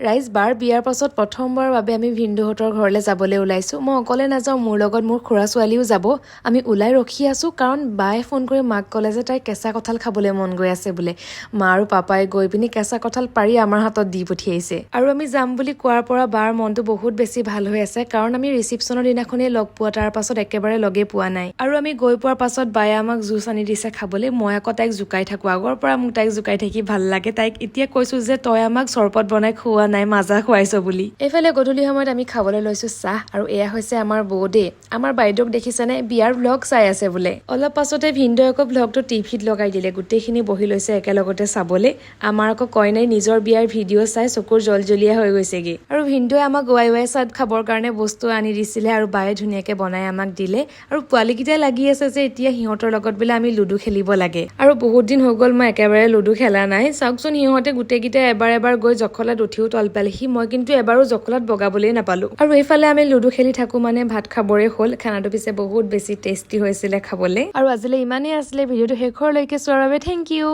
ৰাইজ বাৰ বিয়াৰ পাছত প্ৰথমবাৰৰ বাবে আমি ভিন্দুহঁতৰ ঘৰলৈ যাবলৈ ওলাইছো। মই অকলে নাযাওঁ, মোৰ লগত মোৰ খুৰা ছোৱালীও যাব। আমি ওলাই ৰখি আছো কাৰণ বায়ে ফোন কৰি মাক ক'লে যে তাই কেঁচা কঁঠাল খাবলৈ মন গৈ আছে বোলে। মা আৰু পাপাই গৈ পিনি কেঁচা কঁঠাল পাৰি আমাৰ হাতত দি পঠিয়াইছে। আৰু আমি যাম বুলি কোৱাৰ পৰা বাৰ মনটো বহুত বেছি ভাল হৈ আছে কাৰণ আমি ৰিচিপশ্যনৰ দিনাখনেই লগ পোৱা, তাৰ পাছত একেবাৰে লগেই পোৱা নাই। আৰু আমি গৈ পোৱাৰ পাছত বায়ে আমাক জুচ আনি দিছে খাবলৈ। মই আকৌ তাইক জোকাই থাকো, আগৰ পৰা মোক তাইক জোকাই থাকি ভাল লাগে। তাইক এতিয়া কৈছো যে তই আমাক চৰবত বনাই খুওৱা নাই, মাজা খুৱাইছ বুলি। এইফালে গধূলি সময়ত আমি খাবলৈ লৈছো চাহ, আৰু এয়া হৈছে আমাৰ বৌ দে। আমাৰ বাইদেউক দেখিছেনে, বিয়াৰ ভ্লগ চাই আছে বোলে। অলপ পাছতে ভিনদেউ আকৌ ভ্লগটো টিভিত লগাই দিলে, গোটেইখিনি বহি লৈছে একেলগতে চাবলৈ। আমাৰ আকৌ কয় নাই নিজৰ বিয়াৰ ভিডিঅ' চাই চকুৰ জলজলীয়া হৈ গৈছেগে। আৰু ভিনদেউৱে আমাক ৱাই চাট খাবৰ কাৰণে বস্তু আনি দিছিলে আৰু বায়ে ধুনীয়াকে বনাই আমাক দিলে। আৰু পোৱালীকেইটাই লাগি আছে যে এতিয়া সিহঁতৰ লগত বোলে আমি লুডু খেলিব লাগে। আৰু বহুত দিন হৈ গ'ল মই একেবাৰে লুডু খেলা নাই। চাওকচোন সিহঁতে গোটেইকেইটাই এবাৰ গৈ জখলাত উঠিও তল পালেহি, মই কিন্তু এবাৰো জখলাত বগাবলৈ নাপালো। আৰু এইফালে আমি লুডু খেলি থাকো মানে ভাত খাবৰে হ'ল। খানাটো পিছে বহুত বেছি টেষ্টি হৈছিলে খাবলৈ। আৰু আজিলৈ ইমানেই আছিলে, ভিডিঅ'টো শেষৰলৈকে চোৱাৰ বাবে থেংক ইউ।